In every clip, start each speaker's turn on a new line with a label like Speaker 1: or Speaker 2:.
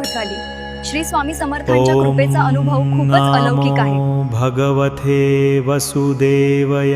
Speaker 1: समर्थ आली. श्री स्वामी समर्थांच्या कृपेचा अनुभव खूपच अलौकिक आहे.
Speaker 2: भगवते वसुदेवय.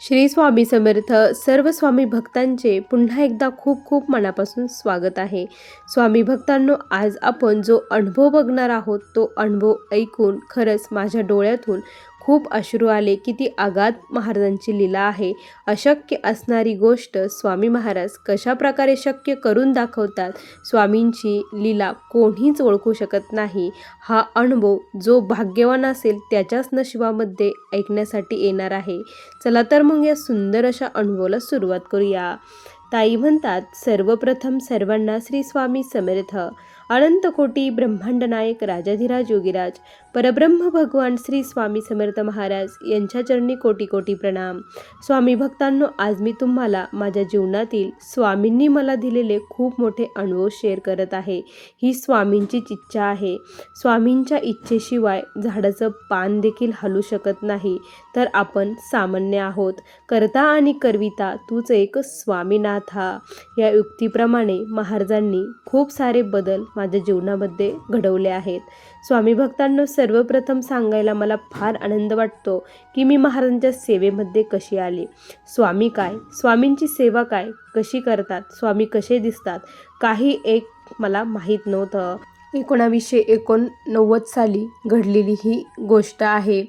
Speaker 3: श्री स्वामी समर्थ सर्व स्वामी भक्तांचे पुन्हा एकदा खूप खूप मनापासून स्वागत आहे. स्वामी भक्तांनो, आज आपण जो अनुभव बघणार आहोत तो अनुभव ऐकून खरंच माझ्या डोळ्यातून खूप अश्रू आले. किती अगाध महाराजांची लीला आहे. अशक्य असणारी गोष्ट स्वामी महाराज कशा प्रकारे शक्य करून दाखवतात. स्वामींची लीला कोणीच ओळखू शकत नाही. हा अनुभव जो भाग्यवान असेल त्याच्याच नशिबामध्ये ऐकण्यासाठी येणार आहे. चला तर मग या सुंदर अशा अनुभवाला सुरुवात करूया. ताई म्हणतात, सर्वप्रथम सर्वांना श्री स्वामी समर्थ. अनंत कोटी ब्रह्मांड नायक राजाधिराज योगीराज परब्रह्म भगवान श्री स्वामी समर्थ महाराज यांच्या चरणी कोटी कोटी प्रणाम. स्वामी भक्तांनो, आज मी तुम्हाला माझ्या जीवनातील स्वामींनी मला दिलेले खूप मोठे अनुभव शेअर करत आहे. ही स्वामींचीच इच्छा आहे. स्वामींच्या इच्छेशिवाय झाडाचं पान देखील हलू शकत नाही. तर आपण सामान्य आहोत. करता आणि करविता तूच एक स्वामीनाथा. या युक्तीप्रमाणे महाराजांनी खूप सारे बदल माझ्या जीवनामध्ये घडवले आहेत. स्वामी भक्तांनो, सर्वप्रथम सांगायला मला फार आनंद वाटतो की मी महाराजांच्या सेवेमध्ये कशी आले. स्वामी काय, स्वामींची सेवा काय, कशी करतात, स्वामी कसे दिसतात, काही एक मला माहीत नव्हतं. 1989 साली घडलेली ही गोष्ट आहे.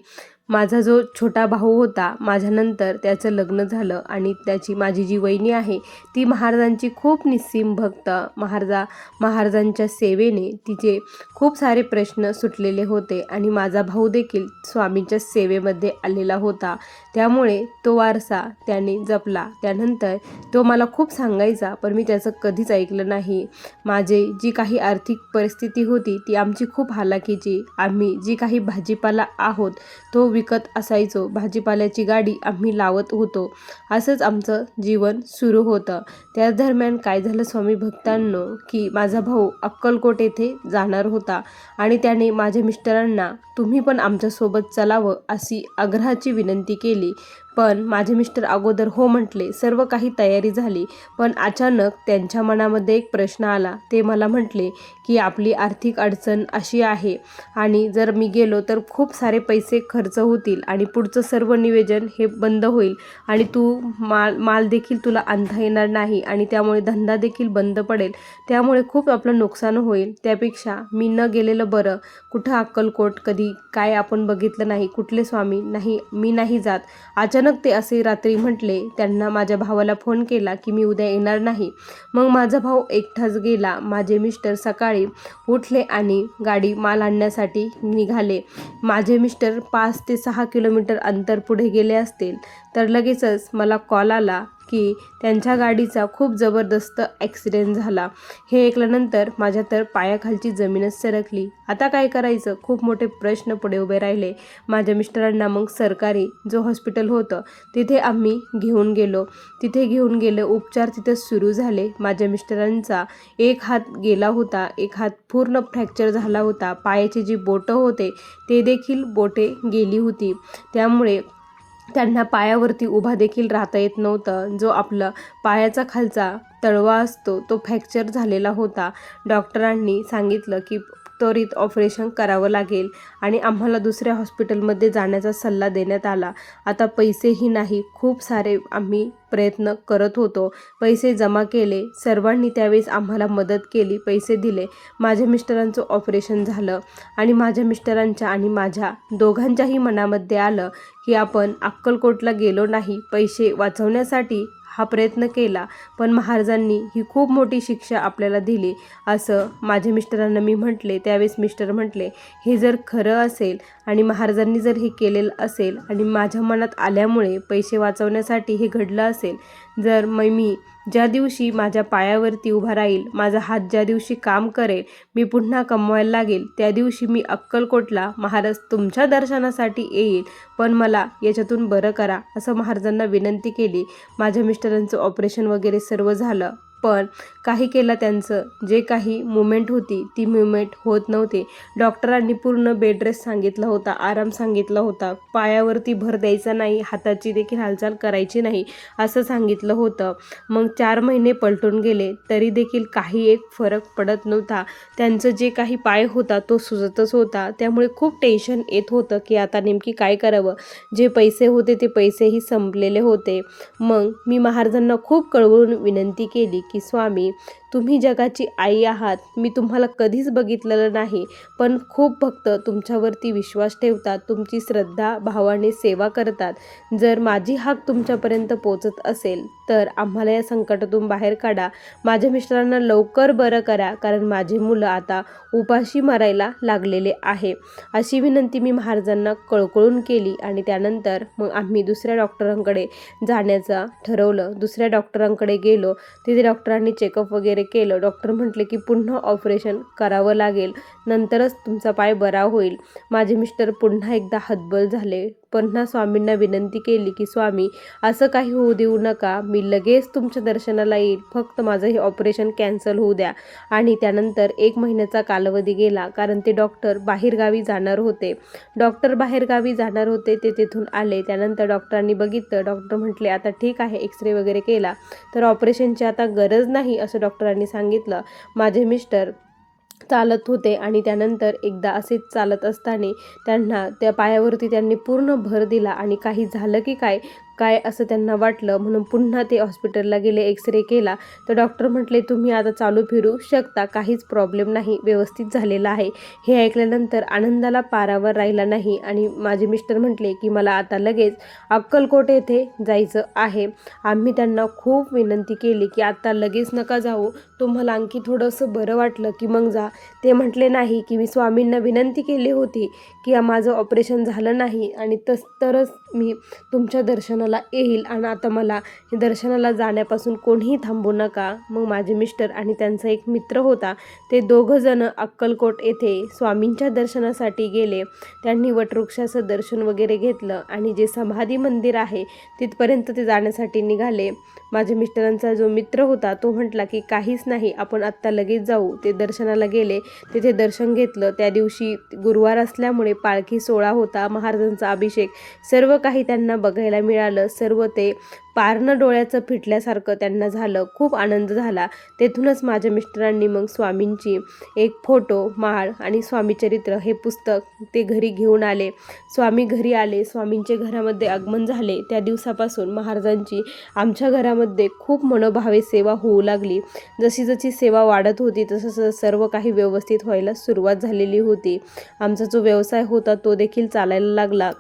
Speaker 3: माझा जो छोटा भाऊ होता, माझ्यानंतर त्याचं लग्न झालं आणि माझी जी वहिनी आहे ती महाराजांची खूप निस्सीम भक्त. महाराजांच्या सेवेने तिचे खूप सारे प्रश्न सुटलेले होते आणि माझा भाऊ देखील स्वामींच्या सेवेमध्ये आलेला होता. त्यामुळे तो वारसा त्याने जपला. त्यानंतर तो मला खूप सांगायचा, पण मी त्याचं कधीच ऐकलं नाही. माझी जी काही आर्थिक परिस्थिती होती ती आमची खूप हालाकीची. आम्ही जी काही भाजीपाला आहोत तो विकत असायचो. भाजीपाल्याची गाडी आम्ही लावत होतो. असंच आमचं जीवन सुरू होतं. त्या दरम्यान काय झालं स्वामी भक्तांनो, की माझा भाऊ अक्कलकोट येथे जाणार होता आणि त्याने माझ्या मिस्टरांना तुम्ही पण आमच्यासोबत चलावं अशी आग्रहाची विनंती केली. पण माझे मिस्टर अगोदर हो म्हटले. सर्व काही तयारी झाली. पण अचानक त्यांच्या मनामध्ये एक प्रश्न आला. ते मला म्हटले की आपली आर्थिक अडचण अशी आहे आणि जर मी गेलो तर खूप सारे पैसे खर्च होतील आणि पुढचं सर्व नियोजन हे बंद होईल आणि तू माल देखील तुला आणता येणार नाही आणि त्यामुळे धंदा देखील बंद पडेल. त्यामुळे खूप आपलं नुकसान होईल. त्यापेक्षा मी न गेलेलं बरं. कुठं अक्कलकोट कधी काय आपण बघितलं नाही. कुठले स्वामी नाही, मी नाही जात. अचानक ते असे रात्री म्हटले. त्यांना माझ्या भावाला फोन केला की मी उद्या येणार नाही. मग माझा भाऊ एकटाच गेला. माझे मिस्टर सकाळी उठले आणि गाडी माल आणण्यासाठी निघाले. माझे मिस्टर 5 ते 6 किलोमीटर अंतर पुढे गेले असतील तर लगेचच मला कॉल आला की त्यांच्या गाडीचा खूप जबरदस्त ॲक्सिडेंट झाला. हे ऐकल्यानंतर माझ्या तर पायाखालची जमीनच सरकली. आता काय करायचं, खूप मोठे प्रश्न पुढे उभे राहिले. माझ्या मिस्टरांना मग सरकारी जो हॉस्पिटल होतं तिथे आम्ही घेऊन गेलो. उपचार तिथे सुरू झाले. माझ्या मिस्टरांचा एक हात गेला होता, एक हात पूर्ण फ्रॅक्चर झाला होता. पायाची जी बोटं होते ते देखील बोटे गेली होती. त्यामुळे त्यांना पायावरती उभा देखील राहता येत नव्हतं. जो आपला पायाचा खालचा तळवा असतो तो फ्रॅक्चर झालेला होता. डॉक्टरांनी सांगितलं की त्वरित ऑपरेशन करावं लागेल आणि आम्हाला दुसऱ्या हॉस्पिटलमध्ये जाण्याचा सल्ला देण्यात आला. आता पैसेही नाही. खूप सारे आम्ही प्रयत्न करत होतो. पैसे जमा केले. सर्वांनी त्यावेळेस आम्हाला मदत केली, पैसे दिले. माझ्या मिस्टरांचं ऑपरेशन झालं आणि माझ्या मिस्टरांच्या आणि माझ्या दोघांच्याही मनामध्ये आलं की आपण अक्कलकोटला गेलो नाही. पैसे वाचवण्यासाठी हा प्रयत्न केला, पण महाराजांनी ही खूप मोठी शिक्षा आपल्याला दिली असं माझ्या मिस्टरांना मी म्हटले. त्यावेळेस मिस्टर म्हटले, हे जर खरं असेल आणि महाराजांनी जर हे केलेलं असेल आणि माझ्या मनात आल्यामुळे पैसे वाचवण्यासाठी हे घडलं असेल, जर मी ज्या दिवशी माझ्या पायावरती उभा राहील, माझा हात ज्या दिवशी काम करेल, मी पुन्हा कमवायला लागेल, त्या दिवशी मी अक्कलकोटला महाराज तुमच्या दर्शनासाठी येईल, पण मला याच्यातून बरं करा असं महाराजांना विनंती केली. माझ्या मिस्टरांचं ऑपरेशन वगैरे सर्व झालं. पण काही केलं त्यांचं जे काही मुवमेंट होती ती मुवमेंट होत नव्हती. डॉक्टरांनी पूर्ण बेड रेस्ट सांगितला होता, आराम सांगितला होता, पायावरती भर द्यायचा नाही, हाताची देखील हालचाल करायची नाही असं सांगितलं होतं. मग 4 महिने पलटून गेले तरी देखील काही एक फरक पडत नव्हता. त्यांचं जे काही पाय होता तो सुजतच होता. त्यामुळे खूप टेन्शन येत होतं की आता नेमकी काय करावं. जे पैसे होते ते पैसेही संपलेले होते. मग मी महाराजांना खूप कळवळून विनंती केली की स्वामी, तुम्ही जगाची आई आहात. मी तुम्हाला कधीच बघितलेलं नाही, पण खूप भक्त तुमच्यावरती विश्वास ठेवतात, तुमची श्रद्धा भावाने सेवा करतात. जर माझी हाक तुमच्यापर्यंत पोचत असेल तर आम्हाला या संकटातून बाहेर काढा. माझ्या मिस्टरांना लवकर बरं करा, कारण माझी मुलं आता उपाशी मरायला लागलेले आहे. अशी विनंती मी महाराजांना कळकळून केली आणि त्यानंतर मग आम्ही दुसऱ्या डॉक्टरांकडे जाण्याचं ठरवलं. दुसऱ्या डॉक्टरांकडे गेलो. तिथे डॉक्टरांनी चेकअप वगैरे केलं. डॉक्टर म्हटले की पुन्हा ऑपरेशन करावं लागेल, नंतरच तुमचा पाय बरा होईल. माझे मिस्टर पुन्हा एकदा हतबल झाले. पुन्हा स्वामींना विनंती केली की स्वामी, असं काही होऊ देऊ नका, मी लगेच तुमच्या दर्शनाला येईल, फक्त माझं हे ऑपरेशन कॅन्सल होऊ द्या. आणि त्यानंतर 1 महिन्याचा कालावधी गेला, कारण ते डॉक्टर बाहेरगावी जाणार होते. ते तिथून आले. त्यानंतर डॉक्टरांनी बघितलं. डॉक्टर म्हटले आता ठीक आहे, एक्सरे वगैरे केला तर ऑपरेशनची आता गरज नाही असं डॉक्टरांनी सांगितलं. माझे मिस्टर चालत होते आणि त्यानंतर एकदा असेच चालत असताना त्यांना त्या पायावरती त्यांनी पूर्ण भर दिला आणि काही झालं की काय असं त्यांना वाटलं, म्हणून पुन्हा ते हॉस्पिटलला गेले. एक्सरे केला तर डॉक्टर म्हटले तुम्ही आता चालू फिरू शकता, काहीच प्रॉब्लेम नाही, व्यवस्थित झालेला आहे. हे ऐकल्यानंतर आनंदाला पारावर राहिला नाही आणि माझे मिस्टर म्हटले की मला आता लगेच अक्कलकोट येथे जायचं आहे. आम्ही त्यांना खूप विनंती केली की आता लगेच नका जाऊ, तुम्हाला आणखी थोडंसं बरं वाटलं की मग जा. ते म्हटले नाही की मी स्वामींना विनंती केली होती की माझं ऑपरेशन झालं नाही आणि तरच मी तुमच्या दर्शनाला येईल आणि आता मला दर्शनाला जाण्यापासून कोणीही थांबू नका. मग माझे मिस्टर आणि त्यांचा एक मित्र होता, ते दोघंजणं अक्कलकोट येथे स्वामींच्या दर्शनासाठी गेले. त्यांनी वटवृक्षाचं दर्शन वगैरे घेतलं आणि जे समाधी मंदिर आहे तिथपर्यंत ते जाण्यासाठी निघाले. माझ्या मिस्टरांचा जो मित्र होता तो म्हटला की काहीच नाही, आपण आत्ता लगेच जाऊ. ते दर्शनाला गेले, तिथे दर्शन घेतलं. त्या दिवशी गुरुवार असल्यामुळे पालखी सोहळा होता, महाराजांचा अभिषेक, सर्व काही त्यांना बघायला मिळालं. सर्व ते पारणं डोळ्याचं फिटल्यासारखं त्यांना झालं. खूप आनंद झाला. तेथूनच माझ्या मिस्टरांनी मग स्वामींची एक फोटो, माळ आणि स्वामी चरित्र हे पुस्तक ते घरी घेऊन आले. स्वामी घरी आले, स्वामींचे घरामध्ये आगमन झाले. त्या दिवसापासून महाराजांची आमच्या घरामध्ये खूप मनोभावे सेवा होऊ लागली. जशी जशी सेवा वाढत होती तसं सर्व काही व्यवस्थित व्हायला सुरुवात झालेली होती. आमचा जो व्यवसाय होता तो देखील चालायला लागला.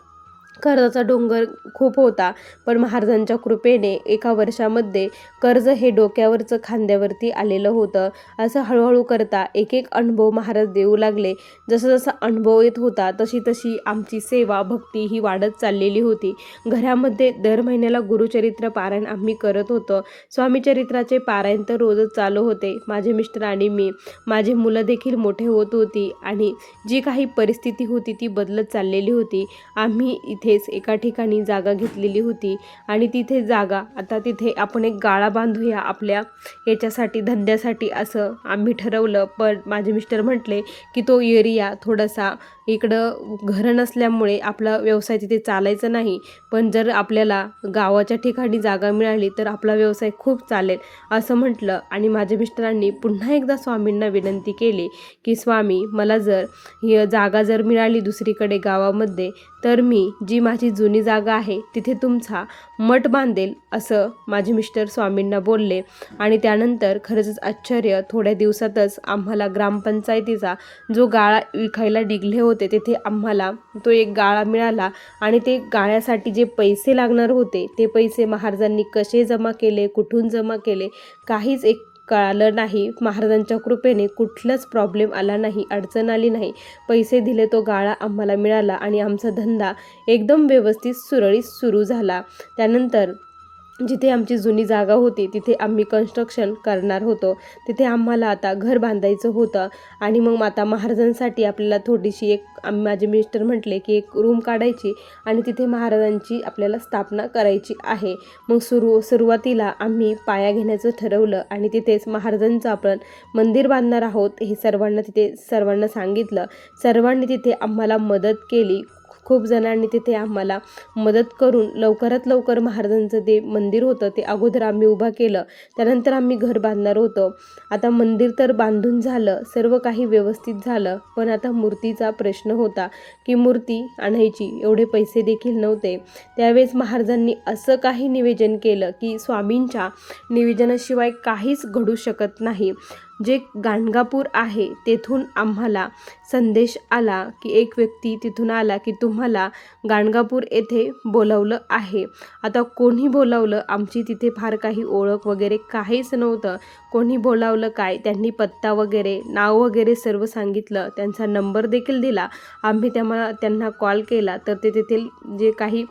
Speaker 3: कर्जाचा डोंगर खूप होता, पण महाराजांच्या कृपेने 1 वर्षामध्ये कर्ज हे डोक्यावरचं खांद्यावरती आलेलं होतं. असं हळूहळू करता एक अनुभव महाराज देऊ लागले. जसा अनुभव येत होता तशी आमची सेवा भक्ती ही वाढत चाललेली होती. घरामध्ये दर महिन्याला गुरुचरित्र पारायण आम्ही करत होतो. स्वामीचरित्राचे पारायण तर रोजच चालू होते. माझे मिस्टर आणि मी, माझी मुलं देखील मोठे होत होती आणि जी काही परिस्थिती होती ती बदलत चाललेली होती. आम्ही इथेच एका ठिकाणी जागा घेतलेली होती आणि तिथे जागा, आता तिथे आपण एक गाळा बांधूया आपल्या याच्यासाठी, धंद्यासाठी असं आम्ही ठरवलं. पण माझे मिस्टर म्हटले की तो एरिया थोडासा इकडं घरं नसल्यामुळे आपला व्यवसाय तिथे चालायचा नाही, पण जर आपल्याला गावाच्या ठिकाणी जागा मिळाली तर आपला व्यवसाय खूप चालेल असं म्हटलं. आणि माझ्या मिस्टरांनी पुन्हा एकदा स्वामींना विनंती केली की स्वामी, मला जर ही जागा जर मिळाली दुसरीकडे गावामध्ये तर मी जी माझी जुनी जागा आहे तिथे तुमचा मठ बांधेल असं माझे मिस्टर स्वामींना बोलले. आणि त्यानंतर खरंच आश्चर्य, थोड्या दिवसातच आम्हाला ग्रामपंचायतीचा जो गाळा विकायला निघले होते तिथे आम्हाला तो एक गाळा मिळाला. आणि ते गाळ्यासाठी जे पैसे लागणार होते ते पैसे महाराजांनी कसे जमा केले, कुठून जमा केले, काहीच एक कळालं नाही. महाराजांच्या कृपेने कुठलाच प्रॉब्लेम आला नाही, अडचण आली नाही. पैसे दिले, तो गाळा आम्हाला मिळाला आणि आमचा धंदा एकदम व्यवस्थित सुरळीत सुरू झाला. त्यानंतर जिथे आमची जुनी जागा होती तिथे आम्ही कन्स्ट्रक्शन करणार होतो. तिथे आम्हाला आता घर बांधायचं होतं आणि मग आता महाराजांसाठी आपल्याला थोडीशी माझे मिस्टर म्हटले की एक रूम काढायची आणि तिथे महाराजांची आपल्याला स्थापना करायची आहे. मग सुरुवातीला आम्ही पाया घेण्याचं ठरवलं आणि तिथेच महाराजांचं आपण मंदिर बांधणार आहोत हे सर्वांना सांगितलं. सर्वांनी तिथे आम्हाला मदत केली. खूप जणांनी तिथे आम्हाला मदत करून लवकरात लवकर महाराजांचं ते मंदिर होतं ते अगोदर आम्ही उभा केलं. त्यानंतर आम्ही घर बांधणार होतो. आता मंदिर तर बांधून झालं, सर्व काही व्यवस्थित झालं, पण आता मूर्तीचा प्रश्न होता की मूर्ती आणायची एवढे पैसे देखील नव्हते. त्यावेळेस महाराजांनी असं काही निवेदन केलं की स्वामींच्या निवेदनाशिवाय काहीच घडू शकत नाही. जे गाणगापूर आहे तेथून आम्हाला संदेश आला की एक व्यक्ती तिथून आला की तुम्हाला गाणगापूर येथे बोलावलं आहे. आता कोणी बोलावलं, आमची तिथे फार काही ओळख वगैरे काहीच नव्हतं. कोणी बोलावलं काय, त्यांनी पत्ता वगैरे नाव वगैरे सर्व सांगितलं, त्यांचा नंबर देखील दिला. आम्ही त्यांना कॉल केला तर ते तेथील जे काही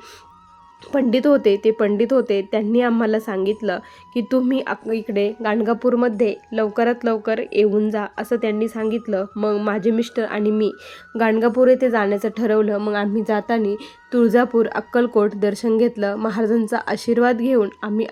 Speaker 3: पंडित होते त्यांनी आम्हाला सांगितलं की तुम्ही इकडे गाणगापूरमध्ये लवकरात लवकर येऊन जा असं त्यांनी सांगितलं. मग माझे मिस्टर आणि मी गाणगापूर येथे जाण्याचं ठरवलं. मग आम्ही जाताना तुळजापूर, अक्कलकोट दर्शन घेतलं. महाराजांचा आशीर्वाद घेऊन आम्ही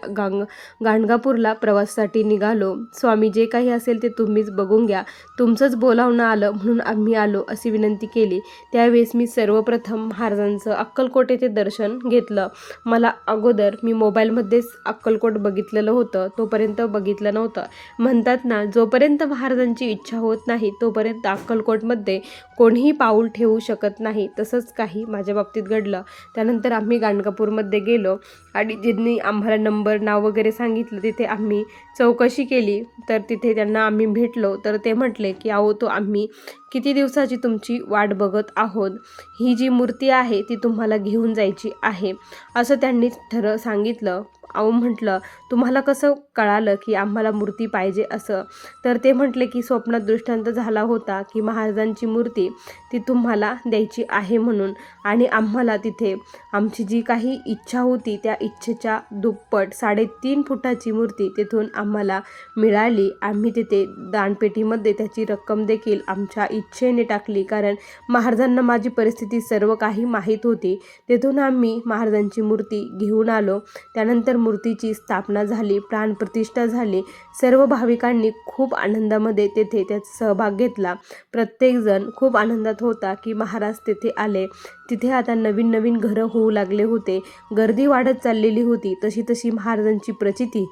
Speaker 3: गाणगापूरला प्रवासासाठी निघालो. स्वामी जे काही असेल ते तुम्हीच बघून घ्या, तुमचंच बोलावणं आलं म्हणून आम्ही आलो अशी विनंती केली. त्यावेळेस मी सर्वप्रथम महाराजांचं अक्कलकोट येथे दर्शन घेतलं. मला अगोदर मी मोबाईलमध्येच अक्कलकोट बघितलेलं होतं, तोपर्यंत बघितलं नव्हतं. म्हणतात ना, जोपर्यंत महाराजांची इच्छा होत नाही तोपर्यंत अक्कलकोटमध्ये कोणीही पाऊल ठेवू शकत नाही. तसंच काही माझ्या बाबतीत घडलं. त्यानंतर आम्ही गाणगापूरमध्ये गेलो आणि ज्यांनी आम्हाला नंबर नाव वगैरे सांगितलं तिथे आम्ही चौकशी केली. तर तिथे त्यांना आम्ही भेटलो तर ते म्हटले की अहो तो आम्ही किती दिवसाची तुमची वाट बघत आहोत, ही जी मूर्ती आहे ती तुम्हाला घेऊन जायची आहे असं त्यांनी सांगितलं. अहो म्हटलं तुम्हाला कसं कळालं की आम्हाला मूर्ती पाहिजे असं. तर ते म्हटले की स्वप्नात दृष्टांत झाला होता की महाराजांची मूर्ती ती तुम्हाला द्यायची आहे म्हणून, आणि आम्हाला तिथे आमची जी काही इच्छा होती त्या इच्छेच्या दुप्पट 3.5 फुटाची मूर्ती तिथून आम्हाला मिळाली. आम्ही तिथे दानपेटीमध्ये त्याची रक्कम देखील आमच्या इच्छेने टाकली, कारण महाराजांना माझी परिस्थिती सर्व काही माहीत होती. तिथून आम्ही महाराजांची मूर्ती घेऊन आलो. त्यानंतर मूर्तीची स्थापना झाली, प्राणप्रतिष्ठा झाली. सर्व भाविकांनी खूप आनंदामध्ये तेथे त्याचा सहभाग घेतला. प्रत्येकजण खूप आनंदात होता की महाराज तेथे आले. तिथे आता नवीन नवीन घरं होऊ लागले होते, गर्दी वाढत चाललेली होती. तशी तशी महाराजांची प्रचिती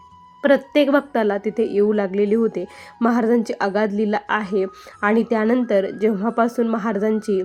Speaker 3: प्रत्येक भक्ताला तिथे येऊ लागलेली होते. महाराजांची अगाध लीला आहे. आणि त्यानंतर जेव्हापासून महाराजांची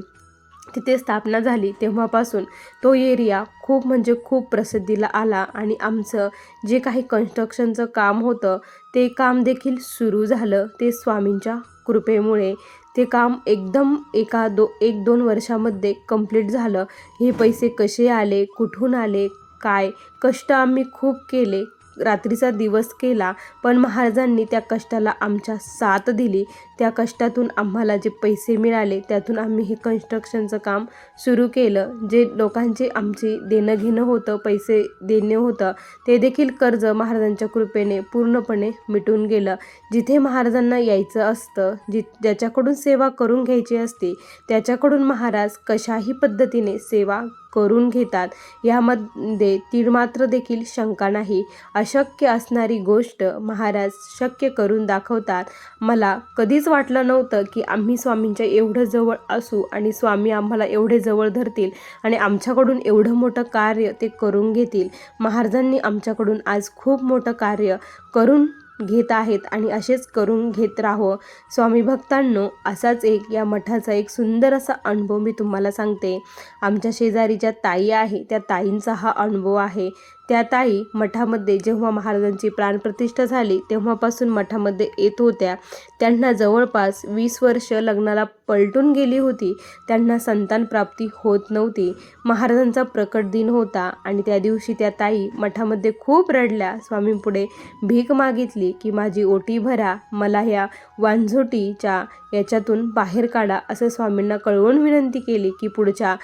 Speaker 3: तिथे स्थापना झाली तेव्हापासून तो एरिया खूप म्हणजे खूप प्रसिद्धीला आला आणि आमचं जे काही कन्स्ट्रक्शनचं काम होतं ते काम देखील सुरू झालं. ते स्वामींच्या कृपेमुळे ते काम एकदम 1-2 वर्षामध्ये कंप्लीट झालं. हे पैसे कसे आले, कुठून आले, काय कष्ट आम्ही खूप केले, रात्रीचा दिवस केला, पण महाराजांनी त्या कष्टाला आमच्या साथ दिली. त्या कष्टातून आम्हाला जे पैसे मिळाले त्यातून आम्ही हे कन्स्ट्रक्शनचं काम सुरू केलं. जे लोकांचे आमचे देणं घेणं होतं, पैसे देणं होतं, ते देखील कर्ज महाराजांच्या कृपेने पूर्णपणे मिटून गेलं. जिथे महाराजांना यायचं असतं, ज्याच्याकडून सेवा करून घ्यायची असते त्याच्याकडून महाराज कशाही पद्धतीने सेवा करून घेतात. यामध्ये तीळमात्र देखील शंका नाही. अशक्य असणारी गोष्ट महाराज शक्य करून दाखवतात. मला कधीच वाटलं नव्हतं की आम्ही स्वामींच्या एवढं जवळ असू आणि स्वामी आम्हाला एवढे जवळ धरतील आणि आमच्याकडून एवढं मोठं कार्य ते करून घेतील. महाराजांनी आमच्याकडून आज खूप मोठं कार्य करून घेत आहेत आणि असेच करून घेत राहो. स्वामी भक्तांनो, असाच या मठाचा एक सुंदर असा अनुभव मी तुम्हाला सांगते. आमच्या शेजारी ज्या ताई आहे त्या ताईंचा हा अनुभव आहे. त्या ताई मठामध्ये जेव्हा महाराजांची प्राणप्रतिष्ठा झाली तेव्हापासून मठामध्ये येत होत्या. त्यांना जवळपास 20 वर्ष लग्नाला पलटून गेली होती. त्यांना संतान प्राप्ती होत नव्हती. महाराजांचा प्रकट दिन होता आणि त्या दिवशी त्या ताई मठामध्ये खूप रडल्या. स्वामींपुढे भीक मागितली की माझी ओटी भरा, मला ह्या वांझोटीच्या याच्यातून बाहेर काढा असं स्वामींना कळवून विनंती केली की पुढच्या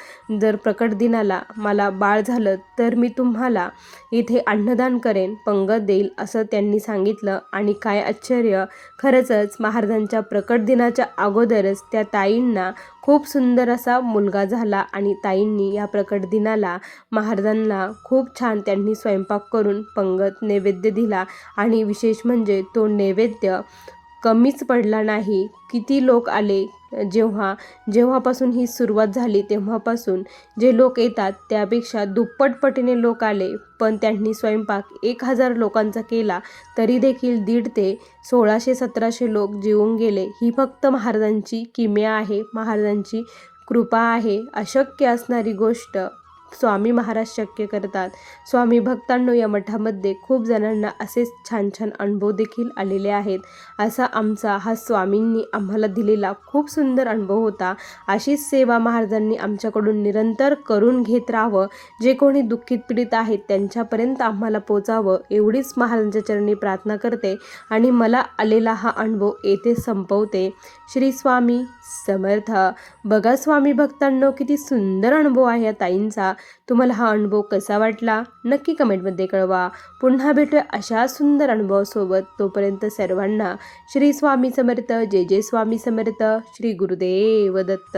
Speaker 3: जर प्रकट दिनाला मला बाळ झालं तर मी तुम्हाला इथे अन्नदान करेन, पंगत देईल असं त्यांनी सांगितलं. आणि काय आश्चर्य, खरंच महाराजांच्या प्रकट दिनाच्या अगोदरच त्या ताईंना खूप सुंदर असा मुलगा झाला आणि ताईंनी या प्रकट दिनाला महाराजांना खूप छान त्यांनी स्वयंपाक करून पंगत नैवेद्य दिला. आणि विशेष म्हणजे तो नैवेद्य कमीच पडला नाही. किती लोक आले, जेव्हापासून ही सुरुवात झाली तेव्हापासून जे लोक येतात त्यापेक्षा दुप्पटपटीने लोक आले. पण त्यांनी स्वयंपाक 1000 लोकांचा केला तरी देखील 1,500 ते 1600-1700 लोक जेवून गेले. ही फक्त महाराजांची किमया आहे, महाराजांची कृपा आहे. अशक्य असणारी गोष्ट स्वामी महाराज शक्य करतात. स्वामी भक्तांनो, या मठामध्ये खूप जणांना असेच छान छान अनुभव देखील आलेले आहेत. असा आमचा हा स्वामींनी आम्हाला दिलेला खूप सुंदर अनुभव होता. अशीच सेवा महाराजांनी आमच्याकडून निरंतर करून घेत राहावं. जे कोणी दुःखित पीडित आहेत त्यांच्यापर्यंत आम्हाला पोचावं एवढीच महाराजांच्या चरणी प्रार्थना करते आणि मला आलेला हा अनुभव येथे संपवते. श्री स्वामी समर्थ. बघा स्वामी भक्तांनो, किती सुंदर अनुभव आहे या ताईंचा. तुम्हाला हा अनुभव कसा वाटला नक्की कमेंटमध्ये कळवा. पुन्हा भेटूया अशा सुंदर अनुभवासोबत. तोपर्यंत सर्वांना श्री स्वामी समर्थ. जय जय स्वामी समर्थ. श्री गुरुदेव दत्त.